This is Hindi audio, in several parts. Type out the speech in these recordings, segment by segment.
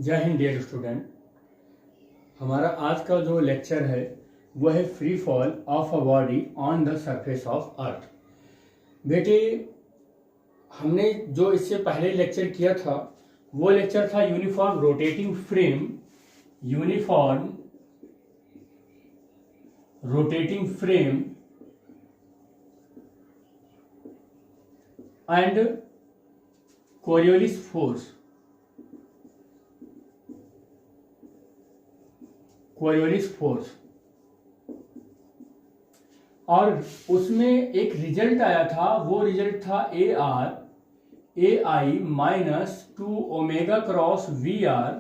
जय हिंद डियर स्टूडेंट। हमारा आज का जो लेक्चर है वो है free fall of a body on the surface of earth. बेटे, हमने जो इससे पहले लेक्चर किया था वो लेक्चर था uniform rotating frame, uniform rotating frame and Coriolis force, Coriolis force. और उसमें एक रिजल्ट आया था, वो रिजल्ट था A I minus 2 omega cross we R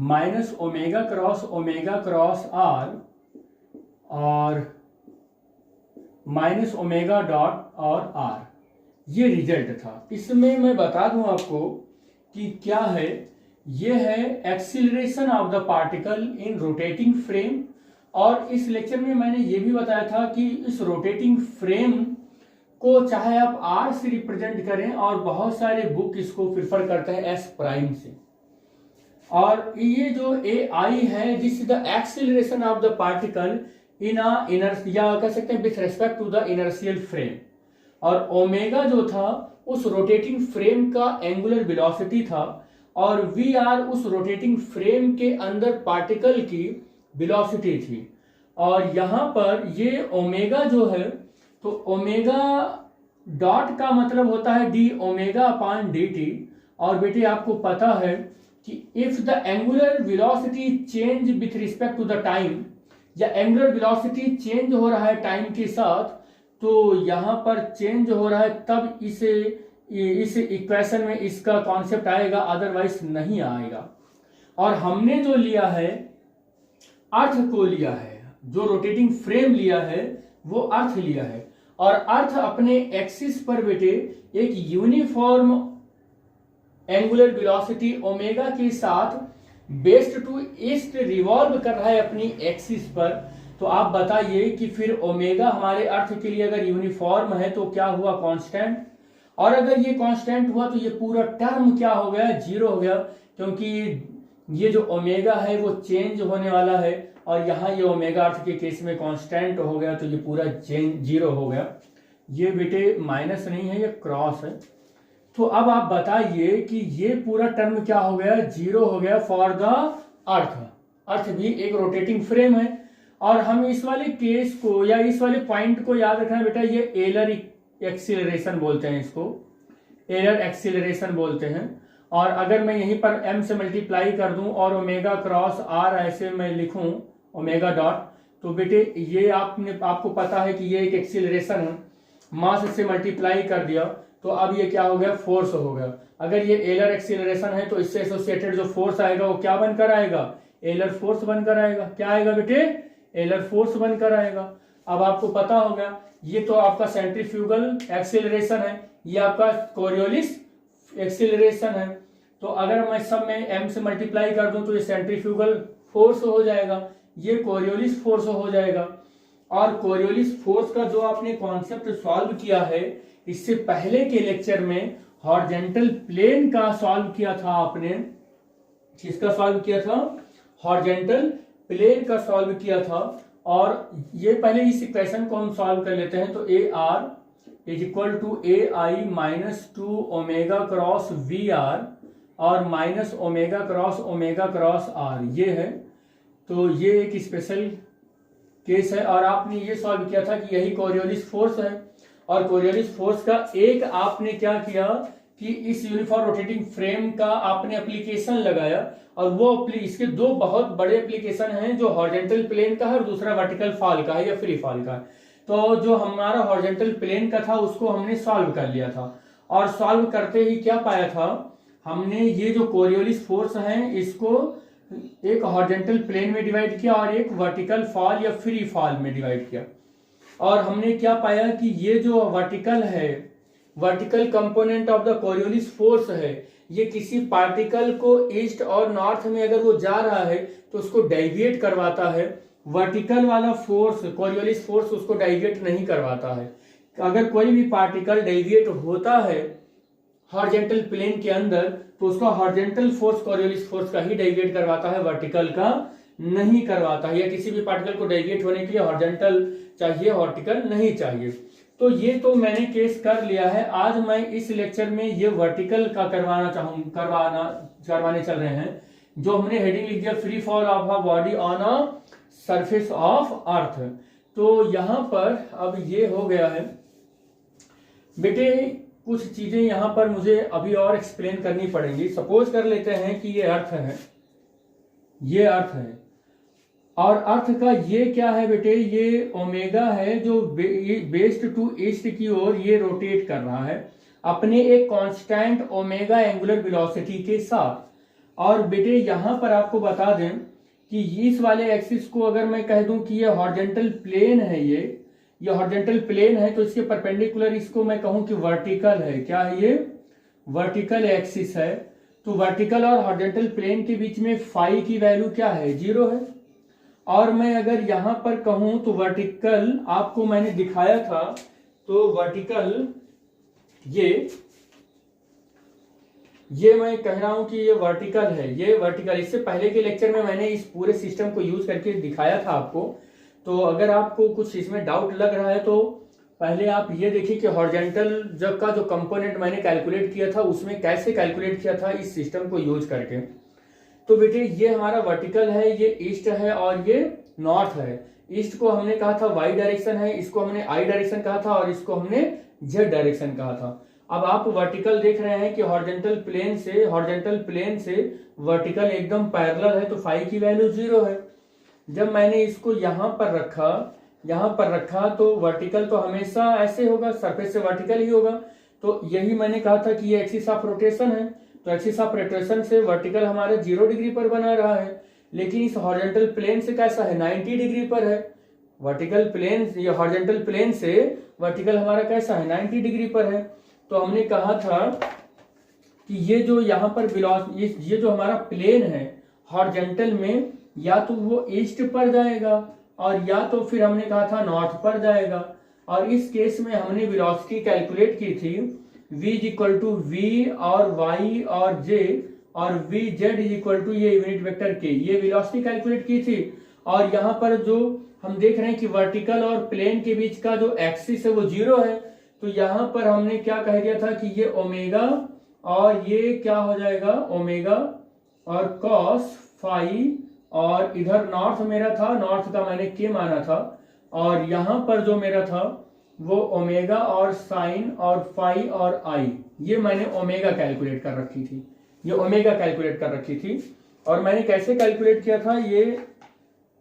minus omega cross R और माइनस ओमेगा डॉट और आर, ये रिजल्ट था। इसमें मैं बता दूं आपको कि क्या है। ये है acceleration of the particle in rotating frame. और इस लेक्चर में मैंने ये भी बताया था कि इस रोटेटिंग फ्रेम को चाहे आप आर से रिप्रेजेंट करें, और बहुत सारे बुक इसको प्रिफर करते हैं एस प्राइम से। और ये जो ए आई है, this is the acceleration of the particle in a inertia, कह सकते हैं with respect to the inertial frame. और ओमेगा जो था उस रोटेटिंग फ्रेम का एंगुलर वेलोसिटी था, और वी आर उस रोटेटिंग फ्रेम के अंदर पार्टिकल की वेलोसिटी थी। और यहां पर ये ओमेगा जो है, तो ओमेगा डॉट का मतलब होता है d omega upon d T. और बेटे आपको पता है कि if the angular velocity change with respect to the time, या एंगुलर वेलोसिटी चेंज हो रहा है टाइम के साथ, तो यहां पर चेंज हो रहा है, तब इस इक्वेशन में इसका कॉन्सेप्ट आएगा, अदरवाइज नहीं आएगा। और हमने जो लिया है अर्थ को लिया है, जो रोटेटिंग फ्रेम लिया है वो अर्थ लिया है। और अर्थ अपने एक्सिस पर बेटे एक यूनिफॉर्म एंगुलर वेलोसिटी ओमेगा के साथ वेस्ट टू ईस्ट रिवॉल्व कर रहा है अपनी एक्सिस पर। तो आप बताइए कि फिर ओमेगा हमारे अर्थ के लिए अगर यूनिफॉर्म है तो क्या हुआ? कांस्टेंट। और अगर ये कांस्टेंट हुआ तो ये पूरा टर्म क्या हो गया? जीरो हो गया, क्योंकि ये जो ओमेगा है वो चेंज होने वाला है, और यहाँ ये ओमेगा अर्थ के केस में कांस्टेंट हो गया, तो ये पूरा जीरो हो गया। ये बेटे माइनस नहीं है, ये क्रॉस है। तो अब आप बताइए कि ये पूरा टर्म क्या हो गया? जीरो हो गया फॉर द अर्थ। अर्थ भी एक रोटेटिंग फ्रेम है। और हम इस वाले केस को या इस वाले पॉइंट को याद रखना बेटा, ये एलर एक्सीलरेशन बोलते हैं, इसको एलर एक्सीलरेशन बोलते हैं। और अगर मैं यहीं पर m से मल्टीप्लाई कर दूं और ओमेगा क्रॉस आर ऐसे मैं लिखूं ओमेगा डॉट, तो बेटे ये आपको पता है कि ये एक एक्सीलरेशन है, मास से मल्टीप्लाई कर दिया तो अब ये क्या हो गया? फोर्स हो गया। अगर ये एलर एक्सीलरेशन है तो इससे एसोसिएटेड जो फोर्स आएगा वो क्या बनकर आएगा? एलर फोर्स बनकर आएगा। क्या आएगा बेटे? एलर फोर्स बनकर आएगा। अब आपको पता होगा, ये तो आपका सेंट्रीफ्यूगल एक्सीलरेशन है, ये आपका कोरियोलिस एक्सीलरेशन है। तो अगर मैं सब में m से मल्टीप्लाई कर दूं तो ये सेंट्रीफ्यूगल फोर्स हो जाएगा, ये कोरियोलिस फोर्स हो जाएगा। और कोरियोलिस फोर्स का जो आपने कॉन्सेप्ट सॉल्व किया है, इससे पहले के लेक्चर में हॉरिजॉन्टल प्लेन का सॉल्व किया था आपने। किसका सॉल्व किया था? हॉरिजॉन्टल प्लेन का सॉल्व किया था। और ये पहले इस इक्वेशन को हम सॉल्व कर लेते हैं। तो A R is equal to A I minus 2 omega cross we r और माइनस ओमेगा क्रॉस आर, ये है। तो ये एक स्पेशल केस है। और आपने ये सॉल्व किया था कि यही कोरियोलिस फोर्स है। और कोरियोलिस फोर्स का एक आपने क्या किया कि इस यूनिफॉर्म रोटेटिंग फ्रेम का आपने एप्लीकेशन लगाया। और वो इसके दो बहुत बड़े एप्लीकेशन हैं, जो हॉरिजॉन्टल प्लेन का है और दूसरा वर्टिकल फॉल का है या फ्री फॉल का है। तो जो हमारा हॉरिजॉन्टल प्लेन का था उसको हमने सॉल्व कर लिया था। और सॉल्व करते ही क्या पाया था हमने? ये जो कोरियोलिस फोर्स है इसको एक हॉरिजॉन्टल प्लेन में डिवाइड किया और एक वर्टिकल फॉल या फ्री फॉल में डिवाइड किया। और हमने क्या पाया कि ये जो वर्टिकल है, vertical component of the Coriolis force है, ये किसी पार्टिकल को ईस्ट और नॉर्थ में अगर वो जा रहा है तो उसको डेविएट करवाता है। वर्टिकल वाला फोर्स, कोरियोलिस फोर्स, उसको डेविएट नहीं करवाता है। अगर कोई भी पार्टिकल डेविएट होता है हॉरिजॉन्टल प्लेन के अंदर, तो उसका हॉरिजॉन्टल फोर्स कॉरियोलिस फोर्स का ही डेविएट करवाता है, वर्टिकल का नहीं करवाता है। या किसी भी पार्टिकल को डेविएट होने के लिए हॉरिजॉन्टल चाहिए, वर्टिकल नहीं चाहिए। तो ये तो मैंने केस कर लिया है। आज मैं इस लेक्चर में ये वर्टिकल का करवाने चल रहे हैं, जो हमने हेडिंग लिख दिया free fall of a body on a surface of earth. तो यहां पर अब ये हो गया है बेटे, कुछ चीजें यहां पर मुझे अभी और एक्सप्लेन करनी पड़ेंगी। सपोज कर लेते हैं कि ये अर्थ है, ये अर्थ है, और अर्थ का ये क्या है बेटे, ये ओमेगा है जो वेस्ट टू ईस्ट की ओर ये रोटेट कर रहा है अपने एक कांस्टेंट ओमेगा एंगुलर वेलोसिटी के साथ। और बेटे यहां पर आपको बता दें कि इस वाले एक्सिस को अगर मैं कह दूं कि ये हॉरिजॉन्टल प्लेन है, ये हॉरिजॉन्टल प्लेन है, तो इसके परपेंडिकुलर इसको मैं कहूं कि वर्टिकल है। क्या है ये? वर्टिकल एक्सिस है। तो वर्टिकल और हॉरिजॉन्टल प्लेन के बीच में फाई की वैल्यू क्या है? 0 है। और मैं अगर यहां पर कहूं तो वर्टिकल आपको मैंने दिखाया था, तो वर्टिकल ये मैं कह रहा हूं कि ये वर्टिकल है, ये वर्टिकल। इससे पहले के लेक्चर में मैंने इस पूरे सिस्टम को यूज करके दिखाया था आपको। तो अगर आपको कुछ इसमें डाउट लग रहा है तो पहले आप ये देखिए कि हॉरिजॉन्टल जब का जो कंपोनेंट मैंने कैलकुलेट किया था उसमें कैसे कैलकुलेट किया था इस सिस्टम को यूज करके। तो बेटे ये हमारा वर्टिकल है, ये ईस्ट है और ये नॉर्थ है। ईस्ट को हमने कहा था वाई डायरेक्शन है, इसको हमने आई डायरेक्शन कहा था और इसको हमने जेड डायरेक्शन कहा था। अब आप वर्टिकल देख रहे हैं कि हॉरिजॉन्टल प्लेन से वर्टिकल एकदम पैरेलल है, तो फाई की वैल्यू 0 है। जब मैंने इसको यहां पर रखा तो वर्टिकल तो हमेशा ऐसे होगा, सरफेस से वर्टिकल ही होगा। तो यही मैंने कहा था कि ये एक्सिस ऑफ रोटेशन है, तो एक्सिस ऑफ रोटेशन से वर्टिकल हमारा 0 डिग्री पर बना रहा है। लेकिन इस हॉरिजॉन्टल प्लेन से कैसा है? 90 डिग्री पर है। वर्टिकल प्लेन, ये हॉरिजॉन्टल प्लेन से वर्टिकल हमारा कैसा है? 90 डिग्री पर है। तो हमने कहा था कि ये जो यहाँ पर ये जो हमारा प्लेन है हॉरिजॉन्टल में, या तो वो ईस्ट पर जाएगा और या तो फिर हमने कहा था नॉर्थ पर जाएगा। और इस केस में हमने वेलोसिटी कैलकुलेट की थी v इक्वल टू वी और y और j और v z इक्वल टू ये यूनिट वेक्टर k, ये वेलोसिटी कैलकुलेट की थी। और यहाँ पर जो हम देख रहे हैं कि वर्टिकल और प्लेन के बीच का जो एक्सिस है वो 0 है। तो यहाँ पर हमने क्या कह दिया था कि ये ओमेगा और ये क्या हो जाएगा? ओमेगा और कॉस फाई, और इधर नॉर्थ मेरा था, नॉर्थ का मैंने के माना था, और यहां पर जो मेरा था वो ओमेगा और साइन और फाई और आई, ये मैंने ओमेगा कैलकुलेट कर रखी थी, ये ओमेगा कैलकुलेट कर रखी थी। और मैंने कैसे कैलकुलेट किया था ये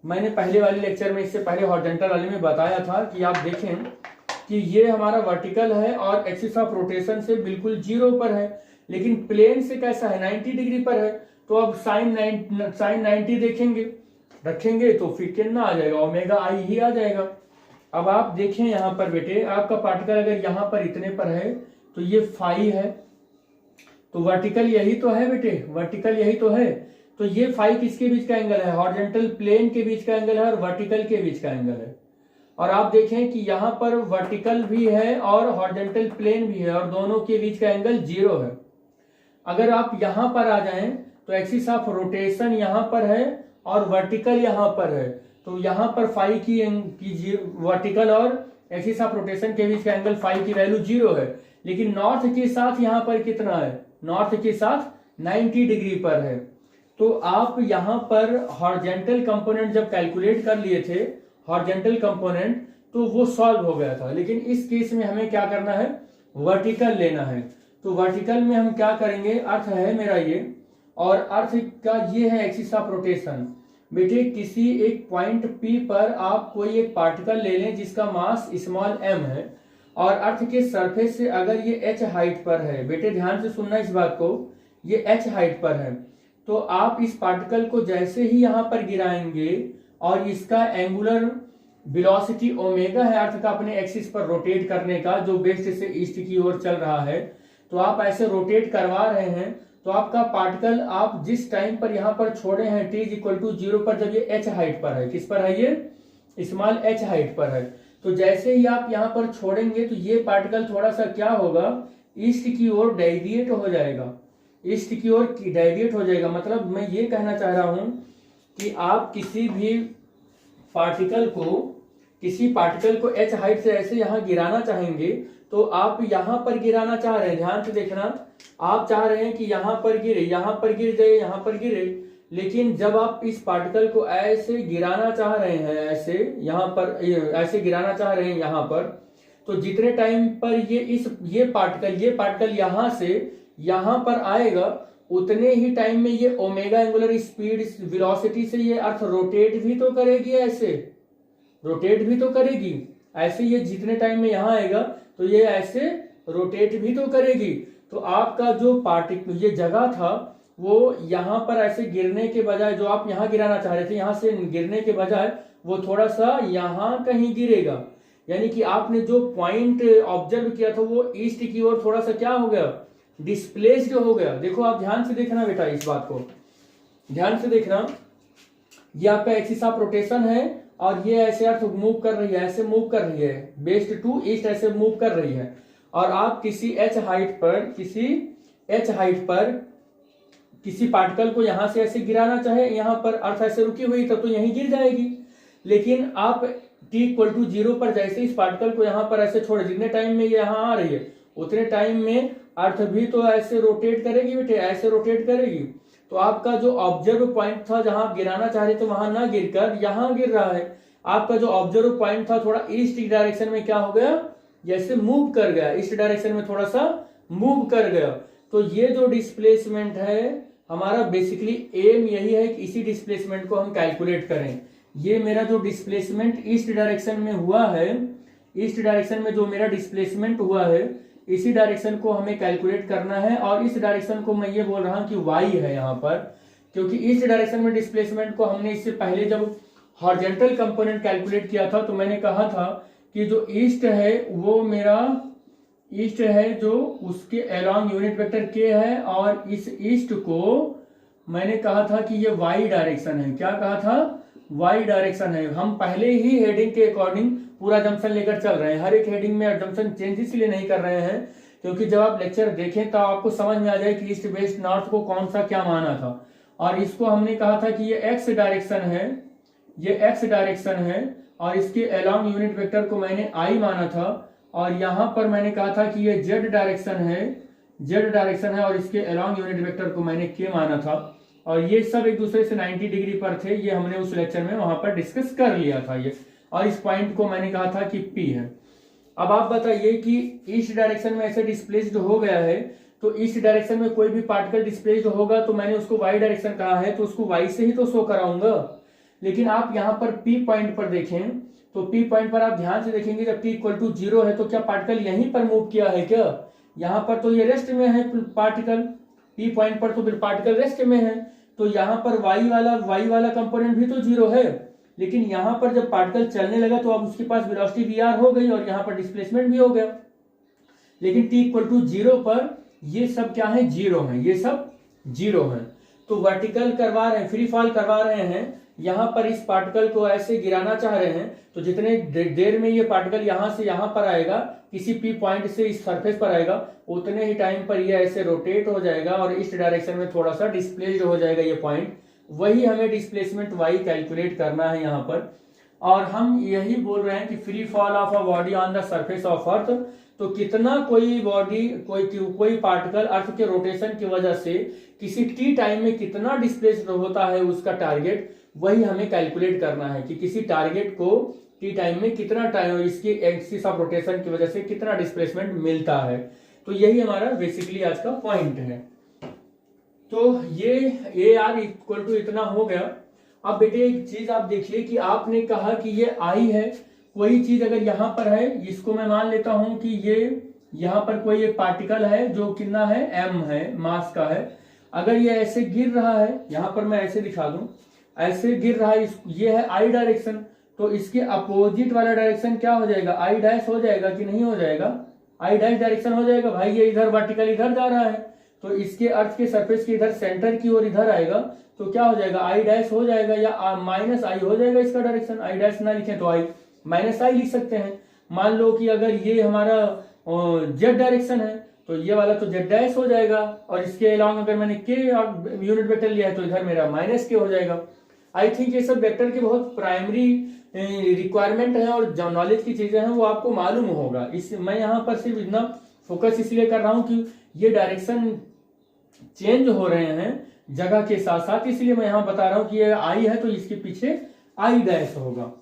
मैंने पहले वाले लेक्चर में, इससे पहले हॉरिजॉन्टल वाले में बताया था कि आप देखें कि ये हमारा वर्टिकल है और एक्सिस ऑफ रोटेशन से बिल्कुल 0 पर है, लेकिन प्लेन से कैसा है? 90 डिग्री पर है। तो अब साइन 90 रखेंगे तो फिर कितना आ जाएगा? ओमेगा आई ही आ जाएगा। अब आप देखें यहाँ पर बेटे, आपका पार्टिकल अगर यहाँ पर इतने पर है तो ये फाई है, तो वर्टिकल यही तो है बेटे, वर्टिकल यही तो है। तो ये फाई किसके बीच का एंगल है? हॉरिजॉन्टल प्लेन के बीच का एंगल है और वर्टिकल के बीच का एंगल है। और आप देखें कि यहाँ पर वर्टिकल भी है और हॉरिजॉन्टल प्लेन भी है और दोनों के बीच का एंगल 0 है। अगर आप यहाँ पर आ जाएं तो एक्सिस ऑफ रोटेशन यहाँ पर है और वर्टिकल यहाँ पर है, तो यहाँ पर फाई की वर्टिकल और एक्सिस ऑफ रोटेशन के बीच का एंगल फाई की वैल्यू 0 है। लेकिन नॉर्थ के साथ यहाँ पर कितना है? नॉर्थ के साथ 90 डिग्री पर है। तो आप यहाँ पर हॉरिजॉन्टल कंपोनेंट जब कैलकुलेट कर लिए थे, हॉरिजॉन्टल कंपोनेंट, तो वो सॉल्व हो गया था। लेकिन इस केस में हमें क्या करना है? वर्टिकल लेना है। तो वर्टिकल में हम क्या करेंगे? अर्थ है मेरा ये, और अर्थ का ये है एक्सिस ऑफ रोटेशन। बेटे किसी एक पॉइंट P पर आप कोई एक पार्टिकल ले लें जिसका मास स्मॉल m है, और अर्थ के सरफेस से अगर ये h हाइट पर है, बेटे ध्यान से सुनना इस बात को, ये h हाइट पर है, तो आप इस पार्टिकल को जैसे ही यहाँ पर गिराएंगे और इसका एंगुलर वेलोसिटी ओमेगा है अर्थ का अपने एक्सिस पर रोटेट करने का, जो वेस्ट से ईस्ट की ओर चल रहा है, तो आप ऐसे रोटेट करवा रहे हैं, तो आपका पार्टिकल आप जिस टाइम पर यहाँ पर छोड़े हैं t इक्वल टू 0 पर, जब ये h हाइट पर है, किस पर है? ये स्मॉल h हाइट पर है, तो जैसे ही आप यहाँ पर छोड़ेंगे तो ये पार्टिकल थोड़ा सा क्या होगा ईस्ट की ओर डेविएट हो जाएगा, ईस्ट की ओर डेविएट हो जाएगा। मतलब मैं ये कहना चाह रहा हूं कि आप किसी पार्टिकल को h हाइट से ऐसे यहां गिराना चाहेंगे तो आप यहां पर गिराना चाह रहे हैं, ध्यान से देखना, आप चाह रहे हैं कि यहां पर गिरे, यहां पर गिर जाए, यहां पर गिरे। लेकिन जब आप इस पार्टिकल को ऐसे गिराना चाह रहे हैं, ऐसे यहां पर ऐसे गिराना चाह रहे हैं यहां पर, तो जितने टाइम पर ये पार्टिकल यहां से यहां पर आएगा, उतने ही टाइम में ये ओमेगा एंगुलर स्पीड वेलोसिटी से ये अर्थ रोटेट भी तो करेगी, ऐसे रोटेट भी तो करेगी, ऐसे ये जितने टाइम में यहां आएगा तो ये ऐसे रोटेट भी तो करेगी। तो आपका जो पार्टिकल ये जगह था वो यहां पर ऐसे गिरने के बजाय, जो आप यहां गिराना चाह रहे थे, यहां से गिरने के बजाय वो थोड़ा सा यहां कहीं गिरेगा। यानी कि आपने जो पॉइंट ऑब्जर्व किया था वो ईस्ट की ओर थोड़ा सा क्या हो गया, डिस्प्लेस्ड हो गया। देखो आप ध्यान से देखना बेटा, इस बात को ध्यान से देखना, ये आपका एक्सिस ऑफ रोटेशन है और ये ऐसे अर्थ मूव कर रही है, ऐसे मूव कर रही है, वेस्ट टू ईस्ट ऐसे मूव कर रही है। और आप किसी h हाइट पर किसी पार्टिकल को यहां से ऐसे गिराना चाहे, यहां पर अर्थ ऐसे रुकी हुई तब तो यहीं गिर जाएगी। लेकिन आप t=0 पर जैसे इस पार्टिकल को यहां पर ऐसे छोड़े, जितने टाइम में ये यहां आ रही है उतने टाइम में अर्थ भी तो ऐसे रोटेट करेगी बेटे, ऐसे रोटेट करेगी। तो आपका जो ऑब्जर्व पॉइंट था जहां आप गिराना चाह रहे थे वहां ना गिरकर यहां गिर रहा है। आपका जो ऑब्जर्व पॉइंट था थोड़ा ईस्ट डायरेक्शन में क्या हो गया, जैसे मूव कर गया, ईस्ट डायरेक्शन में थोड़ा सा मूव कर गया। तो ये जो डिस्प्लेसमेंट है हमारा, बेसिकली एम यही है कि इसी डिस्प्लेसमेंट को हम कैलकुलेट करें। ये मेरा जो डिस्प्लेसमेंट ईस्ट डायरेक्शन में हुआ है, ईस्ट डायरेक्शन में जो मेरा डिस्प्लेसमेंट हुआ है, इसी डायरेक्शन को हमें कैलकुलेट करना है। और इस डायरेक्शन को मैं ये बोल रहा हूं कि y है यहाँ पर, क्योंकि ईस्ट डायरेक्शन में डिस्प्लेसमेंट को हमने इससे पहले जब हॉरिजॉन्टल कंपोनेंट कैलकुलेट किया था तो मैंने कहा था कि जो ईस्ट है वो मेरा ईस्ट है जो उसके अलोंग यूनिट वेक्टर k है, और इस ईस्ट को मैंने कहा था कि ये y डायरेक्शन है। क्या कहा था, y डायरेक्शन है। हम पहले ही हेडिंग के अकॉर्डिंग पूरा जंक्शन लेकर चल रहे हैं, हर एक हेडिंग में जंक्शन चेंज इसलिए नहीं कर रहे हैं क्योंकि जब आप लेक्चर देखें तो आपको समझ में आ जाए कि ईस्ट वेस्ट नॉर्थ को कौन सा क्या माना था। और इसको हमने कहा था कि ये एक्स डायरेक्शन है, ये एक्स डायरेक्शन है, और इसके अलोंग यूनिट वेक्टर को मैंने आई माना था। और यहां पर मैंने कहा था कि ये जेड डायरेक्शन है, जेड डायरेक्शन है, और इसके अलोंग यूनिट वेक्टर को मैंने के माना था। और ये सब एक दूसरे से 90 डिग्री पर थे, ये हमने उस लेक्चर में वहां पर डिस्कस कर लिया था ये। और इस पॉइंट को मैंने कहा था कि P है। अब आप बताइए कि ईस्ट डायरेक्शन में ऐसे डिस्प्लेस्ड हो गया है, तो ईस्ट डायरेक्शन में कोई भी पार्टिकल डिस्प्लेस्ड होगा तो मैंने उसको y डायरेक्शन कहा है तो उसको y से ही तो शो कराऊंगा। लेकिन आप यहाँ पर P पॉइंट पर देखें तो P पॉइंट पर आप ध्यान से देखेंगे जब t=0 है तो क्या पार्टिकल यहीं पर मूव किया है क्या, यहाँ पर तो ये रेस्ट में है पार्टिकल, P पॉइंट पर तो पार्टिकल रेस्ट में है, तो यहाँ पर y वाला कंपोनेंट भी तो 0 है। लेकिन यहां पर जब पार्टिकल चलने लगा तो अब उसके पास वेलोसिटी वी हो गई और यहां पर डिस्प्लेसमेंट भी हो गया। लेकिन t=0 पर ये सब क्या है, 0 है, ये सब 0 है। तो वर्टिकल करवा रहे हैं, फ्री फॉल करवा रहे हैं, यहां पर इस पार्टिकल को ऐसे गिराना चाह रहे हैं तो जितने देर में ये पार्टिकल यहां से यहां पर आएगा, किसी P पॉइंट से इस सरफेस पर आएगा, उतने ही टाइम पर ये ऐसे रोटेट हो जाएगा और ईस्ट डायरेक्शन में थोड़ा सा डिस्प्लेस्ड हो जाएगा ये पॉइंट। वही हमें डिस्प्लेसमेंट y कैलकुलेट करना है यहाँ पर। और हम यही बोल रहे हैं कि free fall of a body on the surface of earth, तो कितना कोई बॉडी कोई पार्टिकल अर्थ के रोटेशन की वजह से किसी t टाइम में कितना डिस्प्लेस्ड होता है उसका टारगेट, वही हमें कैलकुलेट करना है कि किसी टारगेट को t टाइम में कितना टाइम इसकी एक्सिस ऑफ रोटेशन की वजह से कितना डिस्प्लेसमेंट मिलता है। तो यही हमारा बेसिकली आज का पॉइंट है। तो ये AR = इतना हो गया। अब बेटे एक चीज आप देखिए कि आपने कहा कि ये I है, कोई चीज अगर यहां पर है, इसको मैं मान लेता हूं कि ये यहां पर कोई एक पार्टिकल है जो कितना है, m है, मास का है। अगर ये ऐसे गिर रहा है, यहां पर मैं ऐसे दिखा दूं, ऐसे गिर रहा है, ये है I डायरेक्शन, तो इसके अपोजिट वाला डायरेक्शन क्या हो जाएगा, I' हो जाएगा कि नहीं हो जाएगा, I' डायरेक्शन हो जाएगा भाई। ये इधर वर्टिकल इधर जा रहा है तो इसके अर्थ के सरफेस के इधर सेंटर की ओर इधर आएगा तो क्या हो जाएगा, I' हो जाएगा या -I हो जाएगा इसका डायरेक्शन। I' ना लिखें तो -I लिख सकते हैं। मान लो कि अगर ये हमारा Z डायरेक्शन है तो ये वाला तो जेड डैश हो जाएगा, और इसके अलावा अगर मैंने के यूनिट वेक्टर लिया है तो इधर मेरा माइनस के हो जाएगा। आई थिंक ये सब वेक्टर के बहुत प्राइमरी रिक्वायरमेंट है और जो नॉलेज की चीजें हैं वो आपको मालूम होगा। इस मैं यहाँ पर सिर्फ इतना फोकस इसलिए कर रहा हूँ कि ये डायरेक्शन चेंज हो रहे हैं जगह के साथ साथ, इसलिए मैं यहाँ बता रहा हूँ कि ये आई है तो इसके पीछे आई डैश होगा।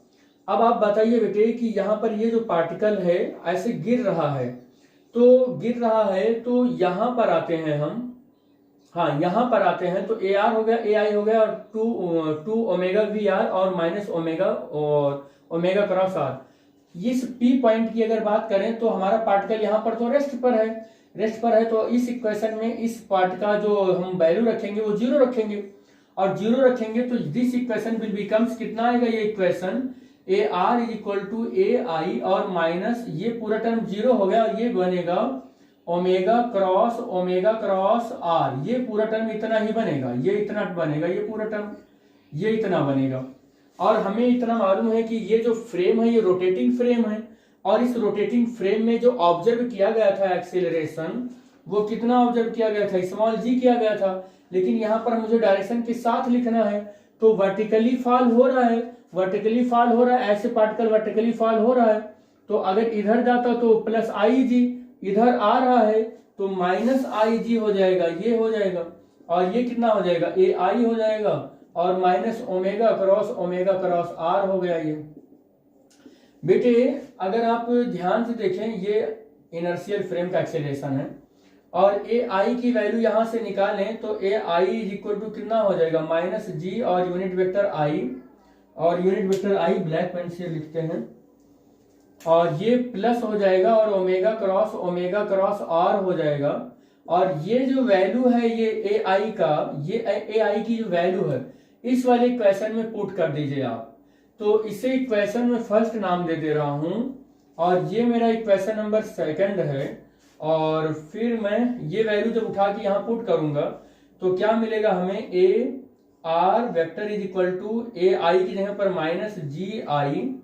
अब आप बताइए बेटे कि यहाँ पर ये जो पार्टिकल है ऐसे गिर रहा है, तो यहाँ पर आते हैं हम, हाँ यहाँ पर आते हैं तो ए आर हो गया, ए आई हो गया, और टू ओमेगा वी आर और माइनस ओमेगा और ओमेगा क्रॉस आर। इस पी पॉइंट की अगर बात करें तो हमारा पार्टिकल यहाँ पर तो रेस्ट पर है, तो इस इक्वेशन में इस पार्ट का जो हम वैल्यू रखेंगे वो जीरो रखेंगे, और जीरो रखेंगे तो दिस इक्वेशन विल बिकम्स, कितना आएगा ये equation, A are is equal to A I और माइनस ये पूरा टर्म जीरो हो गया और ये बनेगा ओमेगा क्रॉस आर। ये पूरा टर्म इतना ही बनेगा, ये इतना बनेगा, ये पूरा टर्म ये इतना बनेगा। और हमें इतना मालूम है कि ये जो फ्रेम है ये रोटेटिंग फ्रेम है, और इस रोटेटिंग फ्रेम में जो ऑब्जर्व किया गया था एक्सेलरेशन वो कितना ऑब्जर्व किया गया था, स्मॉल जी किया गया था, लेकिन यहाँ पर मुझे डायरेक्शन के साथ लिखना है तो वर्टिकली फॉल हो रहा है, ऐसे पार्टिकल वर्टिकली फॉल हो रहा है। तो अगर इधर जाता तो प्लस आई जी, इधर आ रहा है तो माइनस आई जी हो जाएगा, ये हो जाएगा, और ये कितना हो जाएगा, ए आई हो जाएगा, और माइनस ओमेगा क्रॉस आर हो गया। ये बेटे अगर आप ध्यान से देखें ये इनर्शियल फ्रेम का एक्सेलरेशन है, और ए आई की वैल्यू यहां से निकालें तो ए आई इज इक्वल टू कितना हो जाएगा, माइनस जी और यूनिट वेक्टर आई ब्लैक पेन से लिखते हैं, और ये प्लस हो जाएगा और ओमेगा क्रॉस आर हो जाएगा। और ये जो वैल्यू है ये ए आई का, ये ए आई की जो वैल्यू है इस वाले इक्वेशन में पुट कर दीजिए आप। तो इसे इक्वेशन में फर्स्ट नाम दे दे रहा हूं, और ये मेरा इक्वेशन नंबर सेकंड है, और फिर मैं ये वैल्यू जब उठा के यहाँ पुट करूंगा तो क्या मिलेगा हमें, A R vector is equal to A I की जगह पर माइनस जी आई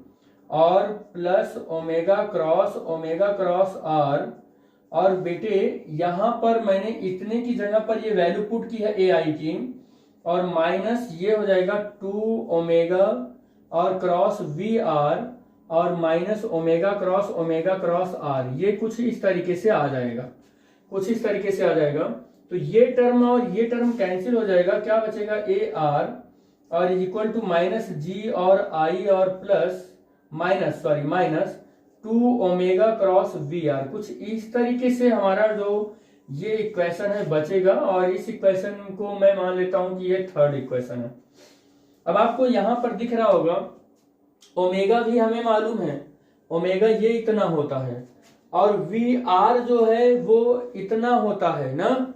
और प्लस ओमेगा क्रॉस आर। और बेटे यहां पर मैंने इतने की जगह पर ये वैल्यू पुट की है ए आई की, और माइनस ये हो जाएगा 2 ओमेगा और क्रॉस वी आर और माइनस ओमेगा क्रॉस आर। ये कुछ इस तरीके से आ जाएगा, तो ये टर्म और ये टर्म कैंसिल हो जाएगा, क्या बचेगा, ए आर और is equal to minus g और आई और plus minus 2 omega cross we r. कुछ इस तरीके से हमारा जो ये इक्वेशन है बचेगा, और इस इक्वेशन को मैं मान लेता हूं कि ये थर्ड इक्वेशन है। अब आपको यहां पर दिख रहा होगा ओमेगा भी हमें मालूम है, ओमेगा ये इतना होता है, और वी आर जो है वो इतना होता है ना।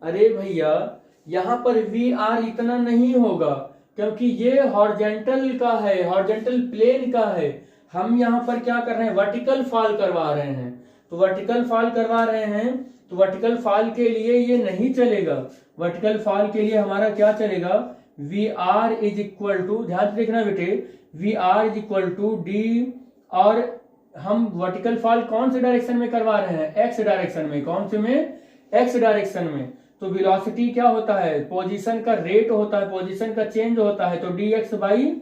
अरे भैया यहां पर वी आर इतना नहीं होगा क्योंकि ये हॉरिजॉन्टल का है, हॉरिजॉन्टल प्लेन का है। हम यहाँ पर क्या कर रहे हैं, वर्टिकल फॉल करवा रहे हैं, तो वर्टिकल फॉल के लिए ये नहीं चलेगा। वर्टिकल फॉल के लिए हमारा क्या चलेगा, v r is equal to, ध्यान से देखना बेटे, v r is equal to d, और हम वर्टिकल फॉल कौन से डायरेक्शन में करवा रहे हैं, एक्स डायरेक्शन में। कौन से में, एक्स डायरेक्शन में। तो वेलोसिटी क्या होता है, पोजीशन का रेट होता है, पोजीशन का चेंज होता है, तो dx बाई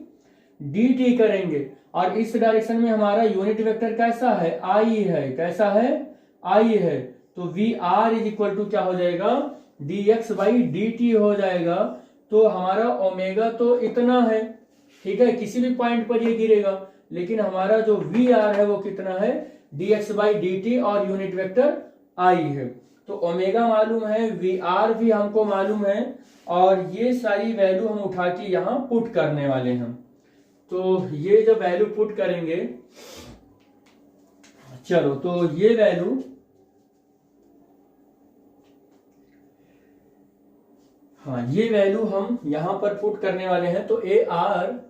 dt करेंगे। और इस डायरेक्शन में हमारा यूनिट वेक्टर कैसा है, आई है, कैसा है, आई है। तो v r is equal to क्या हो जाएगा, dx बाई dt हो जाएगा। तो हमारा ओमेगा तो इतना है, ठीक है, किसी भी पॉइंट पर ये गिरेगा, लेकिन हमारा जो वी आर है वो कितना है, dx बाई dt और यूनिट वेक्टर आई है। तो ओमेगा मालूम है, वी आर भी हमको मालूम है, और ये सारी वैल्यू हम उठा के यहाँ पुट करने वाले हैं। तो ये जब वैल्यू पुट करेंगे, चलो तो ये वैल्यू, हाँ ये वैल्यू हम यहां पर पुट करने वाले हैं। तो A R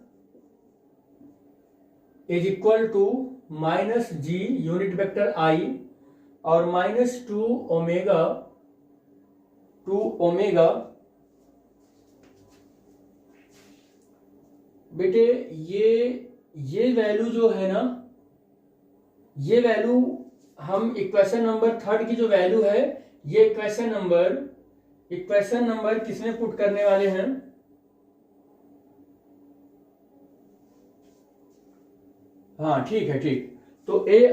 is equal to minus G unit vector आई और माइनस 2 ओमेगा बेटे ये वैल्यू जो है ना, ये वैल्यू हम इक्वेशन नंबर 3 की जो वैल्यू है, ये इक्वेशन नंबर किसमें पुट करने वाले हैं? हाँ ठीक है, ठीक। तो ए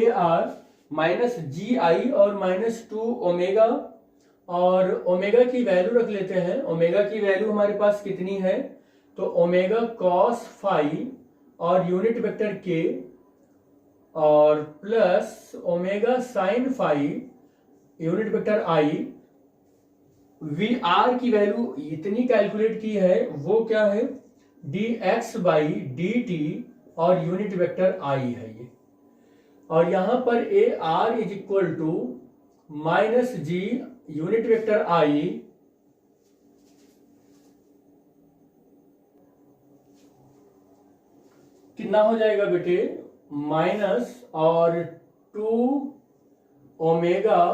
आर माइनस जी आई और -2 ओमेगा, और ओमेगा की वैल्यू रख लेते हैं। ओमेगा की वैल्यू हमारे पास कितनी है? तो ओमेगा कॉस फाई और यूनिट वेक्टर के, और plus omega sine phi unit vector I. V R की वैल्यू इतनी कैलकुलेट की है, वो क्या है? D x by D T और यूनिट वेक्टर आई है ये। और यहां पर A are is equal to minus G unit vector I कितना हो जाएगा बेटे? माइनस और 2 ओमेगा,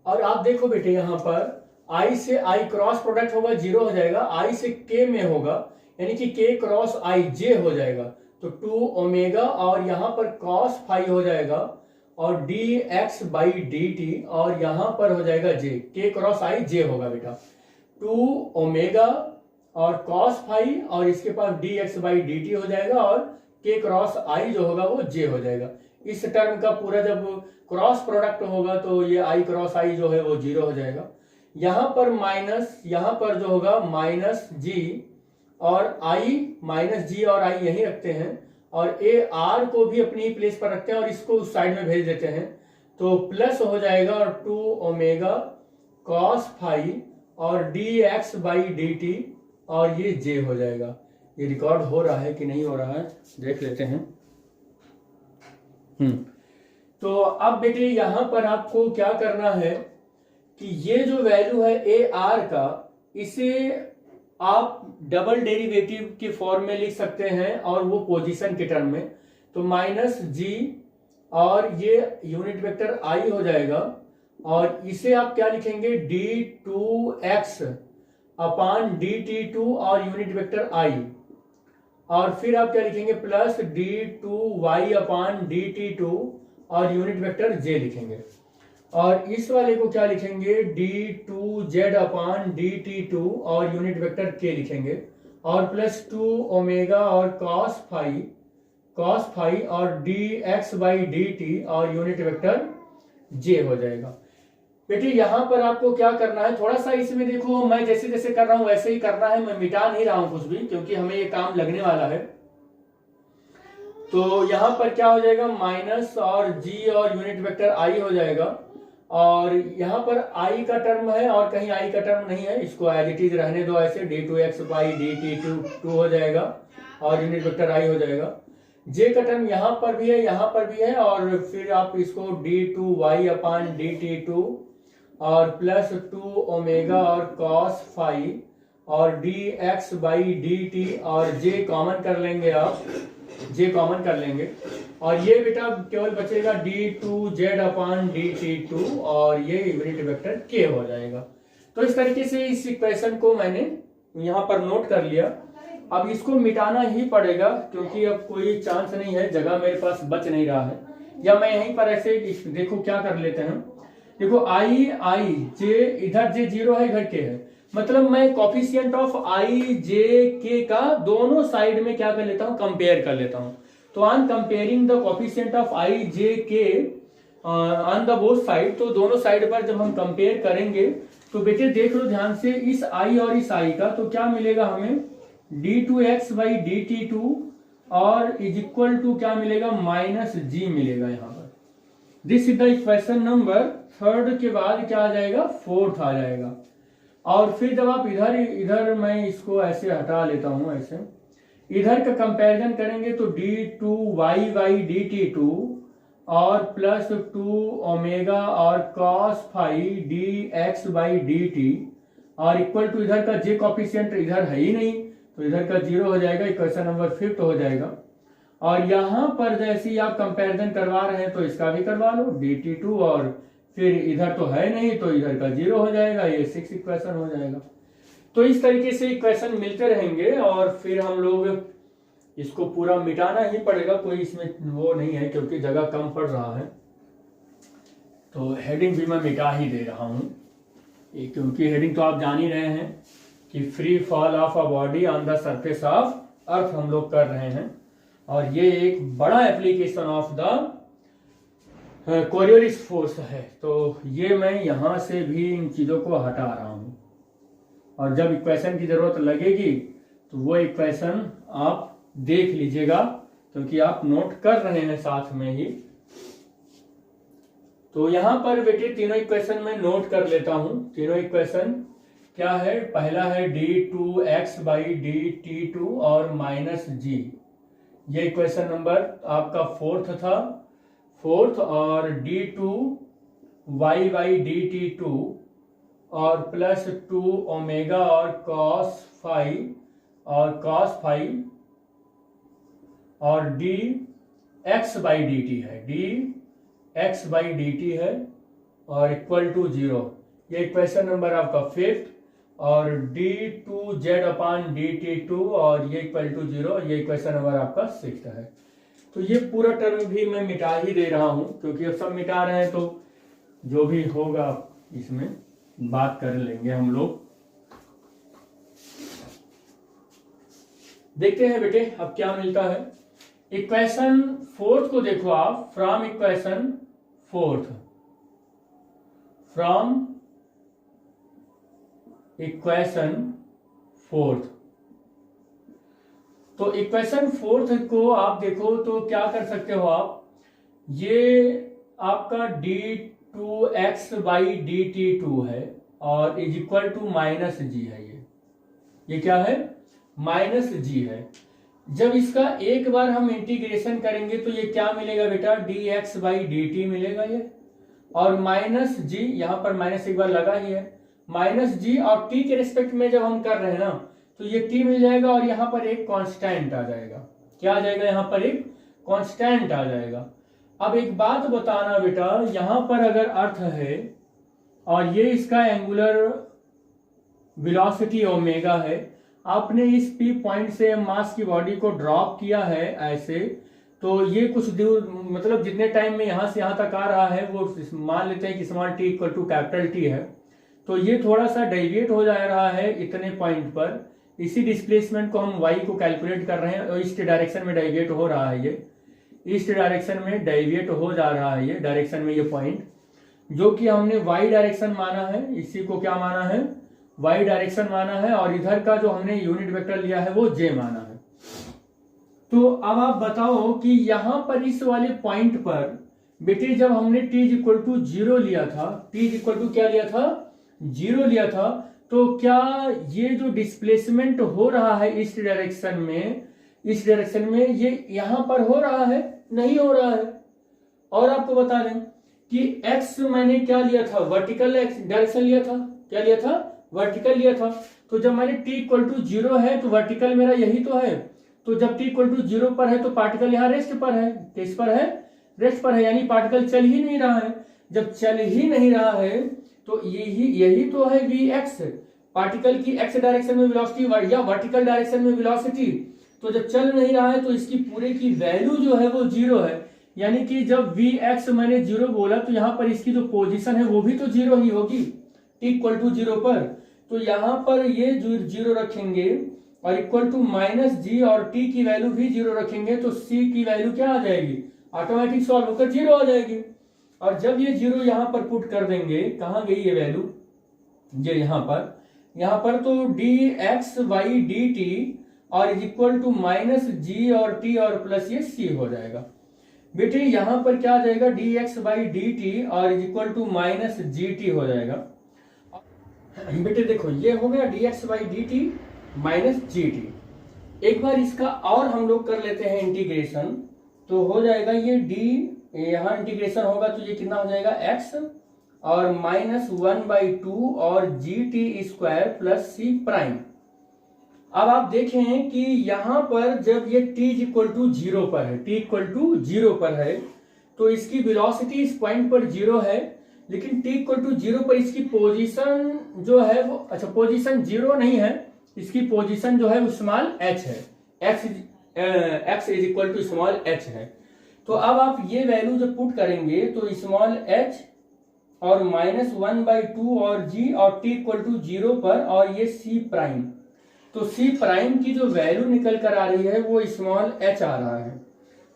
और आप देखो बेटे यहां पर आई से आई क्रॉस प्रोडक्ट होगा, 0 हो जाएगा। आई से के में होगा, यानी कि के क्रॉस आई जे हो जाएगा। तो 2 ओमेगा और यहां पर कॉस फाई हो जाएगा, और d x by D T, और यहां पर हो जाएगा जे, के क्रॉस आई जे होगा बेटा। 2 ओमेगा और कॉस फाई, और इसके पास D x by D T हो जाएगा, और के क्रॉस आई जो होगा वो जे हो जाएगा। इस टर्म का पूरा जब क्रॉस प्रोडक्ट होगा तो ये आई क्रॉस आई जो है वो 0 हो जाएगा। यहां पर माइनस, यहां पर जो होगा माइनस जी और आई, माइनस जी और आई यही रखते हैं, और ए आर को भी अपनी प्लेस पर रखते हैं और इसको उस साइड में भेज देते हैं। तो प्लस हो जाएगा, और 2 ओमेगा कॉस फाई और d x by D T, और ये जे हो जाएगा। ये रिकॉर्ड हो रहा है कि नहीं हो रहा है, देख लेते हैं। तो अब बेटे यहां पर आपको क्या करना है कि ये जो वैल्यू है ए आर का, इसे आप डबल डेरिवेटिव के फॉर्म में लिख सकते हैं, और वो पोजीशन के टर्म में। तो माइनस जी और ये यूनिट वेक्टर आई हो जाएगा, और इसे आप क्या लिखेंगे? D two x upon d t two और यूनिट वेक्टर आई, और फिर आप क्या लिखेंगे? Plus d two y upon d t two और यूनिट वेक्टर जे लिखेंगे। और इस वाले को क्या लिखेंगे? D two z upon d t two और यूनिट वेक्टर के लिखेंगे, और प्लस 2 ओमेगा और कॉस फाई और d x by D T और यूनिट वेक्टर जे हो जाएगा। बेटे यहां पर आपको क्या करना है, थोड़ा सा इसमें देखो, मैं जैसे जैसे कर रहा हूं वैसे ही करना है, मैं मिटा नहीं रहा हूं कुछ भी, क्योंकि हमें ये काम लगने वाला है। तो यहां पर क्या हो जाएगा? माइनस और जी और यूनिट वेक्टर आई हो जाएगा, और यहां पर आई का टर्म है और कहीं आई का टर्म नहीं है, इसको एज इट इज रहने दो ऐसे। D two x by D t two हो जाएगा, और यूनिट वेक्टर आई हो जाएगा। जे का टर्म यहां पर भी है, यहां पर भी है, और फिर आप इसको d two y upon d t two और प्लस 2 ओमेगा और कॉस फाई और d x by D T, और जे कॉमन कर लेंगे आप, जे कॉमन कर लेंगे, और ये बेटा केवल बचेगा d two z upon d t two, और ये यूनिट वेक्टर के हो जाएगा। तो इस तरीके से इस इक्वेशन को मैंने यहां पर नोट कर लिया। अब इसको मिटाना ही पड़ेगा, क्योंकि अब कोई चांस नहीं है, जगह मेरे पास बच नहीं रहा है। या मैं यहीं पर ऐसे देखो क्या कर लेते हैं। देखो आई जे, इधर जे 0 है, इधर के है, मतलब मैं कॉफिशिएंट ऑफ आई जे के का दोनों साइड में क्या कर लेता हूं? कंपेयर कर लेता हूं। तो on comparing the coefficient of I J K on the both side, तो दोनों साइड पर जब हम कंपेयर करेंगे तो बेटे देख लो ध्यान से, इस आई और इस आई का, तो क्या मिलेगा हमें? D two x by D t two और इज इक्वल टू क्या मिलेगा? माइनस जी मिलेगा यहाँ पर। This is the equation number 3 के बाद क्या आ जाएगा? 4th आ जाएगा। और फिर जब आप इधर मैं इसको ऐसे हटा लेता हूं, ऐसे इधर का कंपैरिजन करेंगे तो d two y by D t two और प्लस 2 ओमेगा और cos phi d x by D T, और इक्वल टू इधर का जे कॉफिशिएंट इधर है ही नहीं, तो इधर का 0 हो जाएगा, इक्वेशन नंबर 5 हो जाएगा। और यहां पर जैसे ही आप कंपैरिजन करवा रहे हैं तो इसका भी करवा लो, डी टी टू, और फिर इधर तो है नहीं तो इधर का 0 हो जाएगा, ये 6 इक्वेशन हो जाएगा। तो इस तरीके से इक्वेशन मिलते रहेंगे, और फिर हम लोग इसको पूरा मिटाना ही पड़ेगा, कोई इसमें वो नहीं है क्योंकि जगह कम पड़ रहा है। तो हेडिंग भी मैं मिटा ही दे रहा हूँ, क्योंकि हेडिंग तो आप जान ही रहे हैं कि free fall of a body on the surface of earth हम लोग कर रहे हैं, और ये एक बड़ा application of the Coriolis force है। तो ये मैं यहाँ से भी इन चीज़ों को हटा रहा हूँ, और जब इक्वेशन की ज़रूरत लगेगी तो वो इक्वेशन आप देख लीजिएगा, क्योंकि आप नोट कर रहे हैं साथ में ही। तो यहाँ पर बेटे तीनों इक्वेशन में नोट कर लेता हूँ। तीनों इक्वेशन क्या है? पहला है d2x/dt2 और माइनस जी, ये इक्वेशन नंबर आपका फोर्थ, और d2y/dt2 और प्लस 2 ओमेगा और cos फाई और dx/dt है और इक्वल टू 0, ये इक्वेशन नंबर आपका 5th, और d2z/dt2 और ये इक्वल टू 0, ये इक्वेशन नंबर आपका 6th है। तो ये पूरा टर्म भी मैं मिटा ही दे रहा हूं, क्योंकि अब सब मिटा रहे हैं तो जो भी होगा इसमें बात कर लेंगे हम लोग। देखते हैं बेटे अब क्या मिलता है। इक्वेशन 4th को देखो आप, फ्रॉम इक्वेशन 4th, तो इक्वेशन 4th को आप देखो तो क्या कर सकते हो आप, ये आपका d2x/dt2 है और इज इक्वल टू माइनस जी है। ये क्या है? माइनस जी है। जब इसका एक बार हम इंटीग्रेशन करेंगे तो ये क्या मिलेगा बेटा? dx/dt मिलेगा ये, और माइनस जी, यहां पर माइनस एक बार लगा ही है, माइनस जी, और t के रिस्पेक्ट में जब हम कर रहे हैं ना तो ये t मिल जाएगा, और यहां पर एक कांस्टेंट आ जाएगा। क्या आ जाएगा? यहां पर एक कांस्टेंट आ जाएगा। अब एक बात बताना बेटा, यहां पर अगर अर्थ है और ये इसका एंगुलर वेलोसिटी ओमेगा है, आपने इस P पॉइंट से मास की बॉडी को ड्रॉप किया है ऐसे, तो ये कुछ दूर, मतलब जितने टाइम में यहां से यहां तक आ रहा है वो मान लेते हैं कि small t equal to capital T है, तो ये थोड़ा सा डेविएट हो जा रहा है इतने पॉइंट पर। इसी डिस्प्लेसमेंट को हम y को कैलकुलेट कर रहे हैं, और ईस्ट डायरेक्शन में डेविएट हो रहा है, ये ईस्ट डायरेक्शन में डेविएट हो जा रहा है ये डायरेक्शन में, ये पॉइंट जो कि हमने y डायरेक्शन माना है, इसी को क्या माना है? y डायरेक्शन माना है, और इधर का जो हमने यूनिट वेक्टर लिया है वो j माना है। तो अब आप बताओ कि यहां पर इस वाले पॉइंट पर बेटे जब हमने t इक्वल टू 0 लिया था, t इक्वल टू क्या लिया था? 0 लिया था, तो क्या ये जो डिस्प्लेसमेंट हो रहा है ईस्ट डायरेक्शन में, ये यहां पर हो रहा है? नहीं हो रहा है। और आपको बता दें कि x मैंने क्या लिया था? वर्टिकल डायरेक्शन लिया था। क्या लिया था? वर्टिकल लिया था। तो जब मैंने t इक्वल टू 0 है तो वर्टिकल मेरा यही तो है, तो जब t इक्वल टू 0 पर है तो पार्टिकल यहाँ रेस्ट पर है। किस पर है? रेस्ट पर है, यानी पार्टिकल चल ही नहीं रहा है। जब चल ही नहीं रहा है तो यही तो है vx, पार्टिकल की x डायरेक्शन में वेलोसिटी या वर्टिकल डायरेक्शन में वेलोसिटी। तो जब चल नहीं रहा है तो इसकी पूरे की वैल्यू जो है वो 0 है, यानी कि जब vx मैंने 0 बोला तो यहाँ पर इसकी जो पोजीशन है वो भी तो 0 ही होगी t इक्वल टू 0 पर। तो यहाँ पर ये 0 रखेंगे और इक्वल टू माइनस जी, और t की वैल्यू भी 0 रखेंगे, तो c की वैल्यू क्या आ जाएगी? ऑटोमेटिक सॉल्व होकर 0 आ जाएगी। और जब ये 0 यहाँ पर पुट कर देंगे, कहाँ गई ये वैल्यू? ये यहाँ पर तो dx/dt और is equal to minus g और t और प्लस ये c हो जाएगा। बेटे यहाँ पर क्या आ जाएगा? dx/dt और is equal to minus gt हो जाएगा। बेटे देखो ये हो गया dx/dt माइनस gt। एक बार इसका और हम लोग कर लेते हैं इंटीग्रेशन, तो हो जाएगा ये d, यहाँ इंटीग्रेशन होगा तो ये कितना हो जाएगा? x और माइनस 1/2 और gt² प्लस c प्राइम। अब आप देखें कि यहां पर जब ये t इक्वल टू 0 पर है, t इक्वल टू 0 पर है, तो इसकी वेलोसिटी इस पॉइंट पर 0 है, लेकिन t इक्वल टू 0 पर इसकी पोजीशन जो है वो, अच्छा पोजीशन 0 नहीं है, इसकी पोजीशन जो है वो स्मॉल h है, x is equal to small h है। तो अब आप ये वैल्यू जब पुट करेंगे तो स्मॉल h और -1/2 और g और t इक्वल टू 0 पर, और ये c प्राइम। तो c प्राइम की जो वैल्यू निकल कर आ रही है वो स्मॉल h आ रहा है।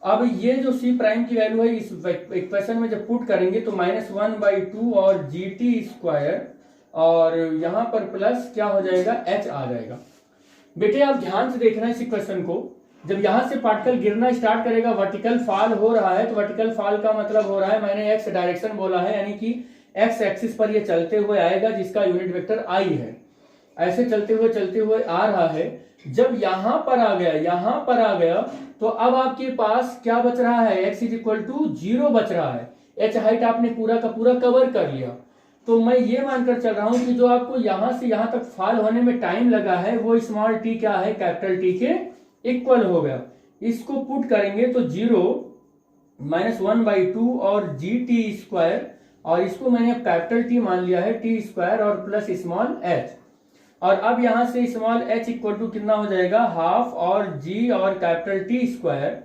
अब ये जो c प्राइम की वैल्यू है इस इक्वेशन में जब पुट करेंगे तो -1/2 और GT² और यहाँ पर प्लस क्या हो जाएगा, h आ जाएगा। बेटे आप ध्यान से देखना इस इक्वेशन को। जब यहाँ से पार्टिकल गिरना स्टार्ट करेगा, वर्टिकल फॉल हो रहा है, तो वर्टिकल फॉल का मतलब हो रहा है, मैंने एक्स डायरेक्शन बोला है, यानी कि एक्स एक्सिस पर ये चलते हुए आएगा जिसका यूनिट वेक्टर i है। ऐसे चलते हुए आ रहा है। जब यहाँ पर आ गया तो अब आपके पास क्या बच रहा है, x इज इक्वल टू 0 बच रहा है। h हाइट आपने पूरा का पूरा कवर कर लिया। तो मैं ये मानकर चल रहा हूं कि जो आपको यहां से यहां तक फॉल होने में टाइम लगा है वो स्मॉल t क्या है, कैपिटल T के इक्वल हो गया। इसको पुट करेंगे तो 0 -1/2 और GT² और इसको मैंने कैपिटल T मान लिया है, T² और प्लस स्मॉल h। और अब यहां से स्मॉल h इक्वल टू कितना हो जाएगा, हाफ और g और कैपिटल T²।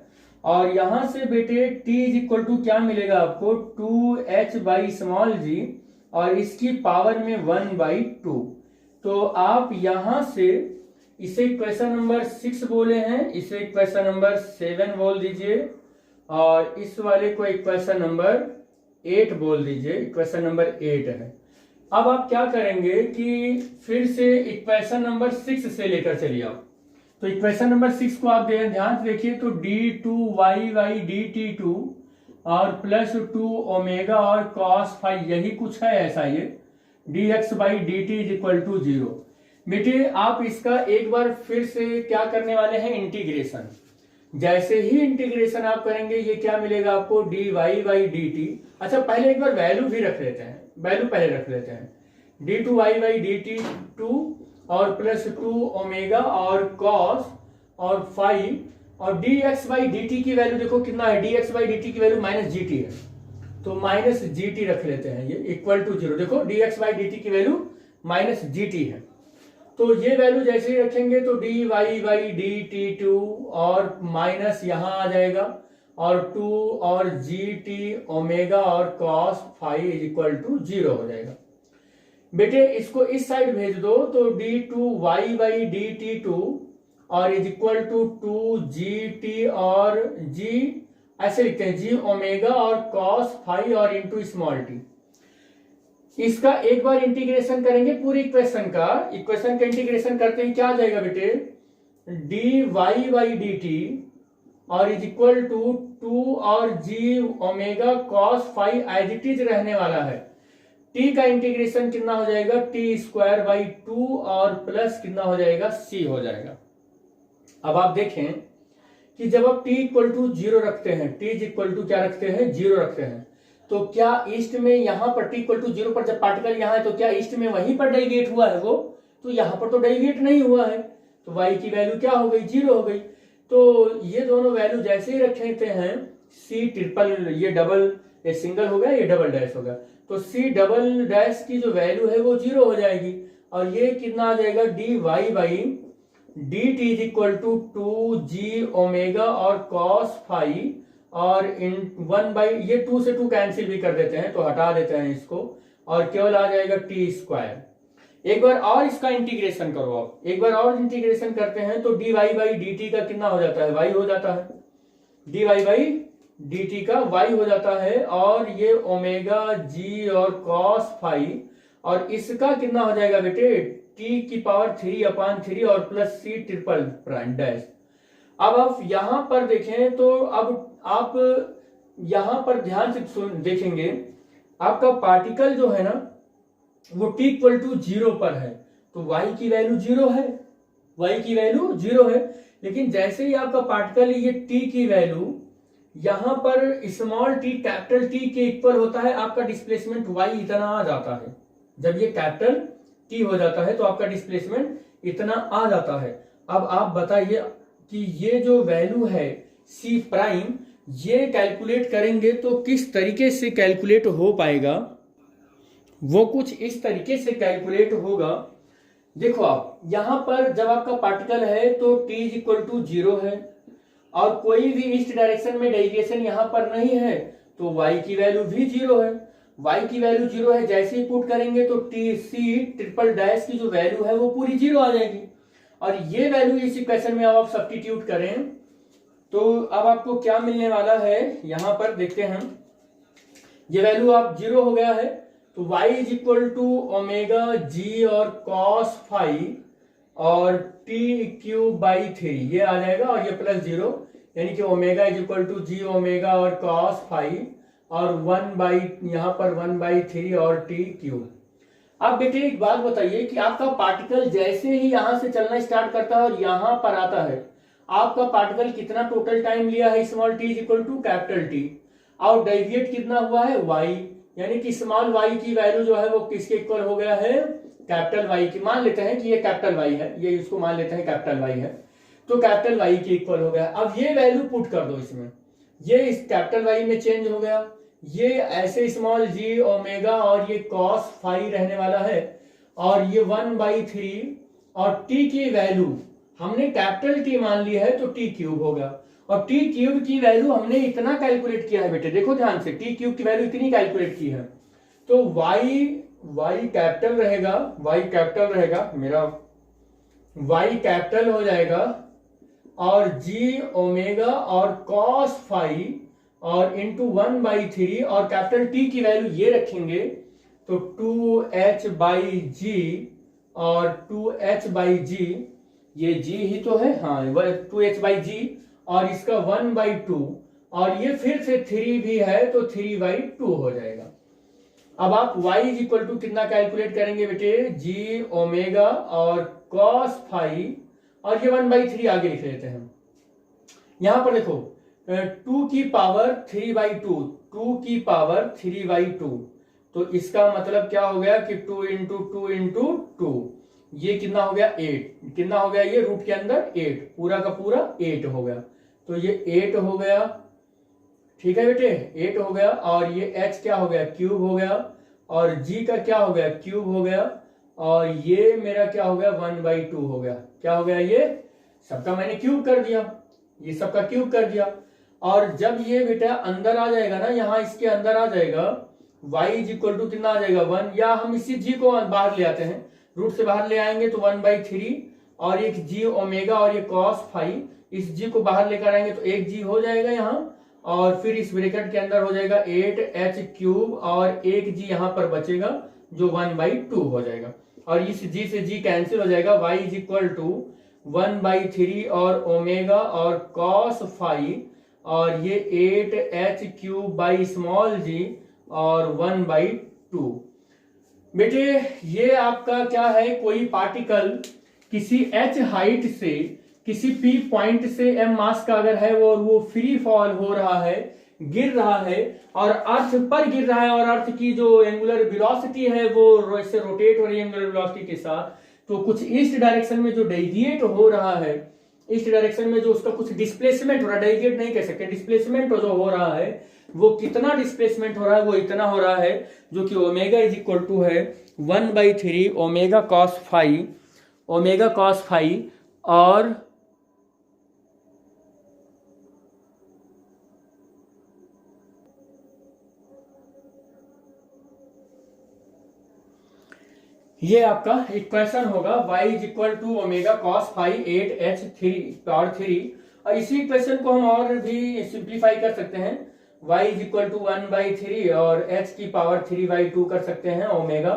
और यहां से बेटे t इज इक्वल टू क्या मिलेगा आपको, 2h/g और इसकी पावर में 1/2। तो आप यहां से इसे इक्वेशन नंबर 6 बोले हैं, इसे इक्वेशन नंबर 7 बोल दीजिए और इस वाले को इक्वेशन नंबर 8 बोल दीजिए। इक्वेशन नंबर 8 है। अब आप क्या करेंगे कि फिर से इक्वेशन नंबर 6 से लेकर चलिए आप। तो इक्वेशन नंबर 6 को आप ध्यान से देखिए तो d2y/dt2 और प्लस 2 ओमेगा और cos फाई, यही कुछ है ऐसा ये, dx/dt इज इक्वल टू 0। बेटे आप इसका एक बार फिर से क्या करने वाले हैं, इंटीग्रेशन। जैसे ही इंटीग्रेशन आप करेंगे ये क्या मिलेगा आपको, dy/dt। अच्छा पहले एक बार वैल्यू भी रख लेते हैं, वैल्यू पहले रख लेते हैं, d2y/dt2 और प्लस 2 ओमेगा और cos और फाई, और dx/dt की वैल्यू देखो कितना है, dx/dt की वैल्यू -gt है, तो -gt रख लेते हैं, ये इक्वल टू 0। देखो dx/dt की वैल्यू -gt है, तो ये वैल्यू जैसे ही रखेंगे तो dy/dt2 और माइनस यहां आ जाएगा और 2 और gt ओमेगा और cos phi is equal to 0 हो जाएगा। बेटे इसको इस साइड भेज दो तो d2y/dt2 और इज इक्वल टू 2gt और g ऐसे लिखते हैं, g ओमेगा और cos फाई और इंटू स्मॉल t। इसका एक बार इंटीग्रेशन करेंगे पूरी इक्वेशन का इंटीग्रेशन करते ही क्या आ जाएगा बेटे, dy/dt और इज इक्वल टू 2 और g omega cos phi as it is रहने वाला है। t का इंटीग्रेशन कितना हो जाएगा, t²/2 और प्लस कितना हो जाएगा, c हो जाएगा। अब आप देखें कि जब आप t इक्वल टू 0 रखते हैं, t इक्वल टू क्या रखते हैं, 0 रखते हैं, तो क्या ईस्ट में यहां पर t इक्वल टू 0 पर जब पार्टिकल यहां है तो क्या ईस्ट में वहीं पर डेविएट हुआ है वो, तो यहां पर तो डेविएट नहीं हुआ है, तो y की वैल्यू क्या हो गई, 0 हो गई। तो ये दोनों वैल्यू जैसे ही रखते हैं, c ट्रिपल, ये डबल, ये सिंगल हो गया, ये डबल डैश हो गया, तो c डबल डैश की जो वैल्यू है वो 0 हो जाएगी। और ये कितना आ जाएगा, dy/dt is equal to 2g omega और cos फाई और इन 1 ये 2 से 2 कैंसिल भी कर देते हैं तो हटा देते हैं इसको, और केवल आ जाएगा t²। एक बार और इसका इंटीग्रेशन करो आप, एक बार और इंटीग्रेशन करते हैं तो dy/dt का कितना हो जाता है, y हो जाता है, dy/dt का y हो जाता है, और ये ओमेगा g और cos फाई और इसका कितना हो जाएगा बेटे, t की पावर 3/3 और plus c triple prime dash. अब आप यहां पर देखें तो अब आप यहां पर ध्यान से देखेंगे, आपका पार्टिकल जो है ना वो t इक्वल टू 0 पर है, तो y की वैल्यू 0 है, y की वैल्यू 0 है। लेकिन जैसे ही आपका पार्टिकल ये t की वैल्यू यहां पर स्मॉल t कैपिटल T के इक्वल होता है, आपका डिस्प्लेसमेंट y इतना आ जाता है। जब ये कैपिटल T हो जाता है तो आपका डिस्प्लेसमेंट इतना आ जाता है। अब आप बताइए कि ये जो वैल्यू है c प्राइम, ये कैलकुलेट करेंगे तो किस तरीके से कैलकुलेट हो पाएगा, वो कुछ इस तरीके से कैलकुलेट होगा। देखो आप यहां पर जब आपका पार्टिकल है तो t इज इक्वल टू 0 है और कोई भी ईस्ट डायरेक्शन में डेविएशन यहां पर नहीं है, तो y की वैल्यू भी 0 है। y की वैल्यू 0 है, जैसे ही पुट करेंगे तो टी सी ट्रिपल डैश की जो वैल्यू है वो पूरी 0 आ जाएगी। और ये वैल्यू इस इक्वेशन में अब आप सब्स्टिट्यूट करें तो अब आपको क्या मिलने वाला है, यहां पर देखते हैं। ये वैल्यू आप 0 हो गया है तो y is equal to omega G और कॉस फाइव और टी क्यूब बाई 3 ये आ जाएगा, और ये प्लस 0 यानी कि omega is equal to g omega और कॉस फाइव और 1 बाई यहाँ पर 1/3 और टी क्यूब। अब बेटे एक बात बताइए कि आपका पार्टिकल जैसे ही यहां से चलना स्टार्ट करता है और यहां पर आता है, आपका पार्टिकल कितना टोटल टाइम लिया है small t is equal to capital T, और डेविएट कितना हुआ है y, यानी कि स्मॉल y की वैल्यू जो है वो किसके इक्वल हो गया है, कैपिटल Y की। मान लेते हैं कि ये कैपिटल Y है, ये इसको मान लेते हैं कैपिटल Y है, तो कैपिटल Y के इक्वल हो गया। अब ये वैल्यू पुट कर दो इसमें, ये इस कैपिटल Y में चेंज हो गया, ये ऐसे स्मॉल जी ओमेगा और ये कॉस फाइव रहने वाला है, और ये 1/3 और टी की वैल्यू हमने कैपिटल टी मान ली है तो टी क्यूब होगा, और टी क्यूब की वैल्यू हमने इतना कैलकुलेट किया है बेटे, देखो ध्यान से, टी क्यूब की वैल्यू इतनी कैलकुलेट की है, तो y कैपिटल रहेगा, y कैपिटल रहेगा, मेरा y कैपिटल हो जाएगा, और जी ओमेगा और कॉस फाइव और इंटू 1/3 और कैपिटल टी की वैल्यू ये रखेंगे तो 2h/g और 2h/g, ये g ही तो है, हाँ 2h/g और इसका 1/2 और ये फिर से 3 भी है तो 3/2 हो जाएगा। अब आप y इज इक्वल टू कितना कैलकुलेट करेंगे बेटे, g ओमेगा और cos फाइव और ये 1/3 आगे लिख लेते हैं। यहां पर देखो 2 की पावर 3/2, 2 की पावर 3/2, तो इसका मतलब क्या हो गया कि 2 इंटू 2 इंटू 2, ये कितना हो गया 8, कितना हो गया ये रूट के अंदर 8, पूरा का पूरा 8 हो गया, तो ये 8 हो गया, ठीक है बेटे 8 हो गया, और ये h क्या हो गया क्यूब हो गया, और g का क्या हो गया क्यूब हो गया, और ये मेरा क्या हो गया 1/2 हो गया, क्या हो गया ये सबका मैंने क्यूब कर दिया, ये सबका क्यूब कर दिया। और जब ये बेटा अंदर आ जाएगा ना, यहाँ इसके अंदर आ जाएगा y इज इक्वल टू कितना आ जाएगा 1, या हम इसी g को बाहर ले आते हैं, रूट से बाहर ले आएंगे तो 1/3 और एक g ओमेगा और ये cos फाइव, इस g को बाहर लेकर आएंगे तो एक g हो जाएगा यहाँ, और फिर इस ब्रैकेट के अंदर हो जाएगा 8h क्यूब और एक g यहाँ पर बचेगा जो 1/2 हो जाएगा, और इस g से g कैंसिल हो जाएगा, y इज इक्वल टू 1/3 और ओमेगा और cos फाइव और ये 8h cube by small g और 1/2। बेटे ये आपका क्या है, कोई पार्टिकल किसी h हाइट से किसी p पॉइंट से m मास का अगर है वो फ्री फॉल हो रहा है, गिर रहा है, और अर्थ पर गिर रहा है, और अर्थ की जो एंगुलर वेलोसिटी है वो इससे रोटेट हो रही है एंगुलर वेलोसिटी के साथ, तो कुछ ईस्ट डायरेक्शन में जो डेविएट हो रहा है, ईस्ट डायरेक्शन में जो उसका कुछ डिस्प्लेसमेंट हो रहा है, डेविएट नहीं कह सकते, डिस्प्लेसमेंट जो हो रहा है, वो कितना डिस्प्लेसमेंट हो रहा है, वो इतना हो रहा है जो कि ओमेगा इज इक्वल टू है 1/3 omega cos phi, omega cos five, और ये आपका इक्वेशन होगा y is equal to omega cos phi 8h3 और इसी इक्वेशन को हम और भी सिंप्लीफाई कर सकते हैं, y इज इक्वल टू 1/3 और h की पावर 3/2 कर सकते हैं ओमेगा,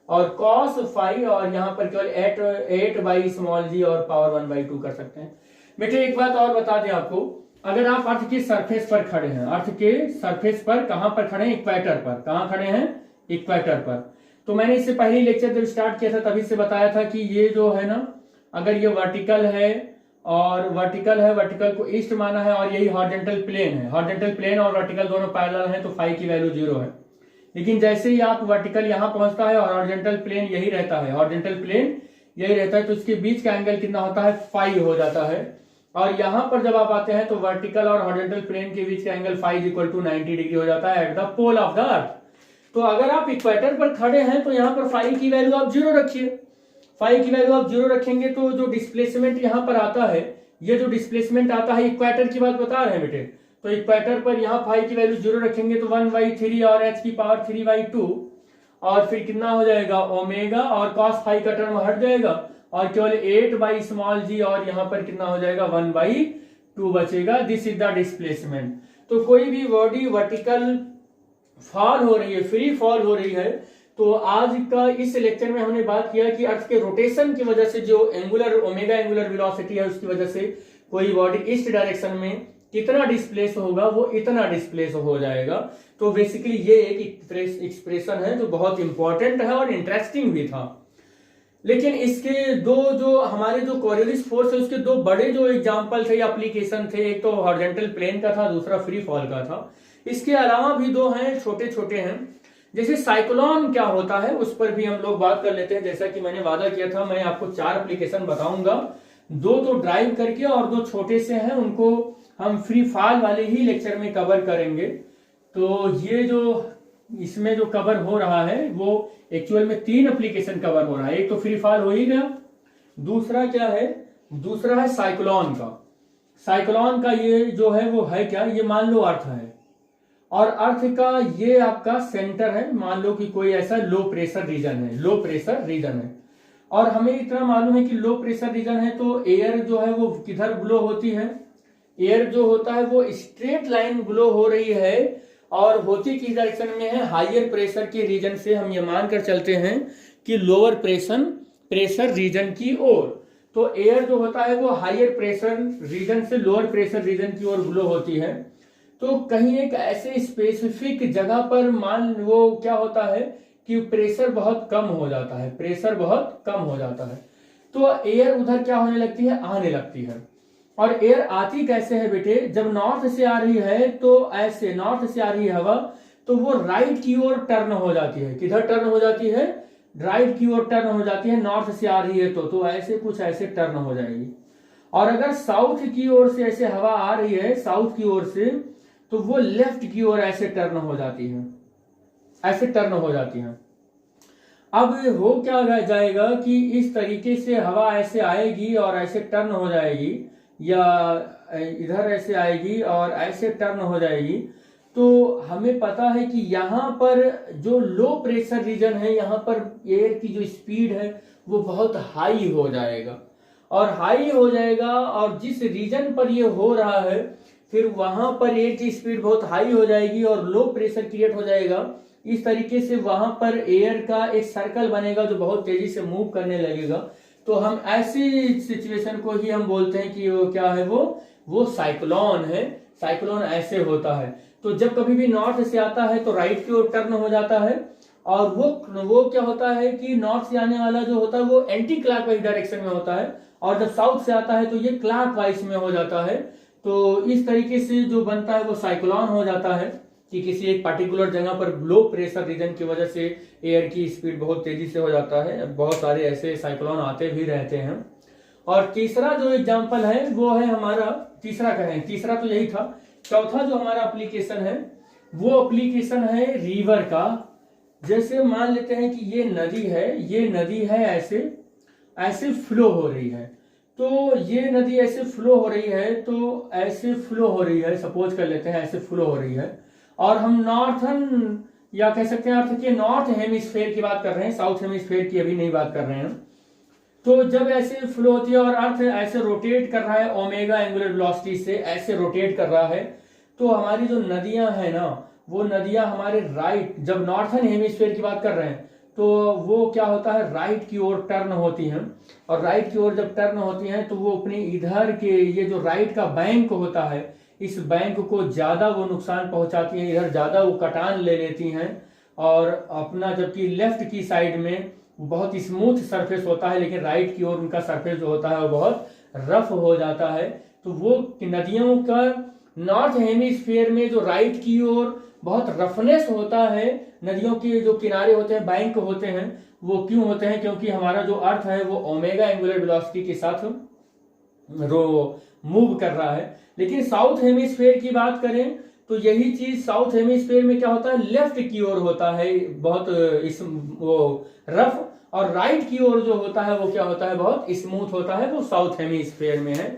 और cos फाइव और यहाँ पर केवल 8/g और पावर 1/2 कर सकते हैं। बेटे एक बात और बता दें आपको, अगर आप अर्थ के सरफेस पर खड़े हैं, अर्थ के सरफेस पर कहां पर खड़े हैं, इक्वेटर पर, कहां खड़े हैं इक्वेटर पर, तो मैंने इससे पहले लेक्चर जब स्टार्ट किया था तभी से बताया था कि ये जो है ना, अगर ये वर्टिकल है और वर्टिकल को ईस्ट माना है, और यही हॉरिजॉन्टल प्लेन है, हॉरिजॉन्टल प्लेन और वर्टिकल दोनों पैरेलल हैं, तो फाई की वैल्यू 0 है। लेकिन जैसे ही आप वर्टिकल यहां पहुंचता है और हॉरिजॉन्टल प्लेन यही रहता है, हॉरिजॉन्टल प्लेन यही रहता है, तो इसके बीच का एंगल कितना होता है फाई हो जाता है, और यहां पर जब आप आते हैं तो वर्टिकल और हॉरिजॉन्टल प्लेन के बीच का angle phi is equal to 90 degree हो जाता है at the pole of the earth. तो अगर आप इक्वेटर पर खड़े हैं तो यहाँ पर फाई की वैल्यू आप 0 रखिए, फाई की वैल्यू आप 0 रखेंगे तो जो डिस्प्लेसमेंट यहाँ पर आता है, ये जो डिस्प्लेसमेंट आता है, इक्वेटर की बात बता रहे हैं बेटे, तो इक्वेटर पर यहाँ फाई की वैल्यू 0 रखेंगे तो 1/3 और h की पावर 3/2, और फिर कितना हो जाएगा ओमेगा, और cos फाई का टर्म हट जाएगा और केवल 8/g, और यहाँ पर कितना हो जाएगा 1/2 बचेगा। This is the displacement. तो कोई भी बॉडी वर्टिकल फॉल हो रही है, फ्री फॉल हो रही है, तो आज का इस लेक्चर में हमने बात किया कि अर्थ के रोटेशन की वजह से जो एंगुलर ओमेगा एंगुलर वेलोसिटी है उसकी वजह से कोई बॉडी इस डायरेक्शन में कितना डिस्प्लेस होगा, वो इतना डिस्प्लेस हो जाएगा। तो बेसिकली ये एक एक्सप्रेशन है जो बहुत इंपॉर्टेंट है और इंटरेस्टिंग भी था। लेकिन इसके दो जो हमारे जो कोरियोलिस फोर्स है उसके दो बड़े जो एग्जांपल थे, एप्लीकेशन थे, एक तो हॉरिजॉन्टल प्लेन का था, दूसरा फ्री फॉल का था। इसके अलावा भी दो हैं, छोटे छोटे हैं। जैसे साइक्लोन क्या होता है उस पर भी हम लोग बात कर लेते हैं। जैसा कि मैंने वादा किया था, मैं आपको 4 एप्लीकेशन बताऊंगा, 2 तो ड्राइव करके और 2 छोटे से हैं, उनको हम फ्री फॉल वाले ही लेक्चर में कवर करेंगे। तो ये जो इसमें जो कवर हो रहा है वो एक्चुअल में 3 एप्लीकेशन कवर हो रहा है। एक तो फ्री फॉल हो ही गया, दूसरा क्या है, दूसरा है साइक्लोन का। साइक्लोन का ये जो है वो है क्या, ये मान लो अर्थ है और अर्थ का ये आपका सेंटर है, मान लो कि कोई ऐसा लो प्रेशर रीजन है, लो प्रेशर रीजन है, और हमें इतना मालूम है कि लो प्रेशर रीजन है तो एयर जो है वो किधर ब्लो होती है, एयर जो होता है वो स्ट्रेट लाइन ब्लो हो रही है और होती किस डायरेक्शन में है, हायर प्रेशर के रीजन से हम ये मानकर चलते हैं कि लोअर प्रेशर रीजन की ओर। तो एयर जो होता है वो हायर प्रेशर रीजन से लोअर प्रेशर रीजन की ओर ब्लो होती है। तो कहीं एक ऐसे स्पेसिफिक जगह पर मान वो क्या होता है कि प्रेशर बहुत कम हो जाता है, प्रेशर बहुत कम हो जाता है, तो एयर उधर क्या होने लगती है, आने लगती है। और एयर आती कैसे है बेटे, जब नॉर्थ से आ रही है तो ऐसे नॉर्थ से आ रही है हवा, तो वो राइट की ओर टर्न हो जाती है। किधर टर्न हो जाती है, राइट की ओर टर्न हो जाती है, नॉर्थ से आ रही है तो ऐसे कुछ ऐसे टर्न हो जाएगी। और अगर साउथ की ओर से ऐसे हवा आ रही है, साउथ की ओर से, तो वो लेफ्ट की ओर ऐसे टर्न हो जाती है, ऐसे टर्न हो जाती है। अब हो क्या जाएगा कि इस तरीके से हवा ऐसे आएगी और ऐसे टर्न हो जाएगी, या इधर ऐसे आएगी और ऐसे टर्न हो जाएगी। तो हमें पता है कि यहाँ पर जो लो प्रेशर रीजन है, यहाँ पर एयर की जो स्पीड है वो बहुत हाई हो जाएगा, और हाई हो जाएगा, और जिस रीजन पर ये हो रहा है फिर वहां पर एयर की स्पीड बहुत हाई हो जाएगी और लो प्रेशर क्रिएट हो जाएगा। इस तरीके से वहां पर एयर का एक सर्कल बनेगा जो बहुत तेजी से मूव करने लगेगा। तो हम ऐसी सिचुएशन को ही हम बोलते हैं कि वो क्या है, वो साइक्लोन है। साइक्लोन ऐसे होता है। तो जब कभी भी नॉर्थ से आता है तो राइट की ओर टर्न हो जाता है, और वो क्या होता है कि नॉर्थ से आने वाला जो होता है वो एंटी क्लॉकवाइज डायरेक्शन में होता है, और जब साउथ से आता है तो ये क्लॉकवाइज में हो जाता है। तो इस तरीके से जो बनता है वो साइक्लोन हो जाता है कि किसी एक पर्टिकुलर जगह पर लो प्रेशर रीजन की वजह से एयर की स्पीड बहुत तेजी से हो जाता है। बहुत सारे ऐसे साइक्लोन आते भी रहते हैं। और तीसरा जो एग्जांपल है वो है हमारा, तीसरा कहें, तीसरा तो यही था। चौथा जो हमारा एप्लीकेशन है वो एप्लीकेशन है रिवर का। जैसे मान लेते हैं कि ये नदी है, ये नदी है ऐसे फ्लो हो रही है, तो ये नदी ऐसे फ्लो हो रही है, तो ऐसे फ्लो हो रही है, सपोज कर लेते हैं ऐसे फ्लो हो रही है, और हम नॉर्थन या कह सकते हैं अर्थ के नॉर्थ हेमिस्फेयर की बात कर रहे हैं, साउथ हेमिस्फेयर की अभी नहीं बात कर रहे हैं। तो जब ऐसे फ्लो होती है और अर्थ ऐसे रोटेट कर रहा है ओमेगा एंगुलर वेलोसिटी से, ऐसे रोटेट कर रहा है, तो हमारी जो नदियां हैं ना, वो नदियां हमारे राइट, जब नॉर्थन हेमिस्फेयर की बात कर रहे हैं तो वो क्या होता है, राइट की ओर टर्न होती हैं। और राइट की ओर जब टर्न होती हैं तो वो अपने इधर के ये जो राइट का बैंक होता है, इस बैंक को ज्यादा वो नुकसान पहुंचाती हैं, इधर ज्यादा वो कटान ले लेती हैं, और अपना जबकि लेफ्ट की साइड में बहुत स्मूथ सरफेस होता है, लेकिन राइट की ओर उनका सरफेस जो होता है वो बहुत रफ हो जाता है। तो वो नदियों का नॉर्थ हेमिस्फीयर में जो राइट की ओर बहुत रफनेस होता है, नदियों के जो किनारे होते हैं, बैंक होते हैं, वो क्यों होते हैं, क्योंकि हमारा जो अर्थ है वो ओमेगा एंगुलर वेलोसिटी के साथ मूव कर रहा है। लेकिन साउथ हेमिस्फीयर की बात करें तो यही चीज साउथ हेमिस्फीयर में क्या होता है, लेफ्ट की ओर होता है बहुत वो रफ, और राइट की ओर जो होता है वो क्या होता है, बहुत स्मूथ होता है, वो साउथ हेमिस्फीयर में है।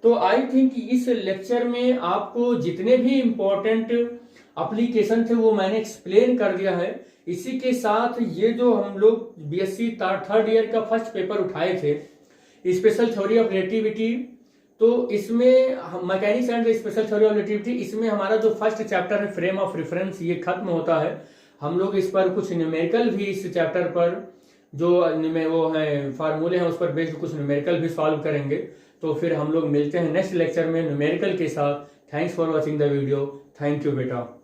तो आई थिंक इस लेक्चर में आपको जितने भी इम्पोर्टेंट एप्लीकेशन थे वो मैंने एक्सप्लेन कर दिया है। इसी के साथ ये जो हम लोग बीएससी थर्ड ईयर का फर्स्ट पेपर उठाए थे स्पेशल थ्योरी ऑफ रिलेटिविटी, तो इसमें mechanics and special theory of relativity, इसमें हमारा जो फर्स्ट चैप्टर है फ्रेम ऑफ रेफरेंस ये खत्म होता है। हम लोग इस पर कुछ न्यूमेरिकल भी इस चैप्टर पर जो वो है फार्मूले हैं उस पर बेस्ड कुछ न्यूमेरिकल भी सॉल्व करेंगे। तो फिर हम लोग मिलते हैं नेक्स्ट लेक्चर में न्यूमेरिकल के साथ। Thanks for watching the video. Thank you बेटा।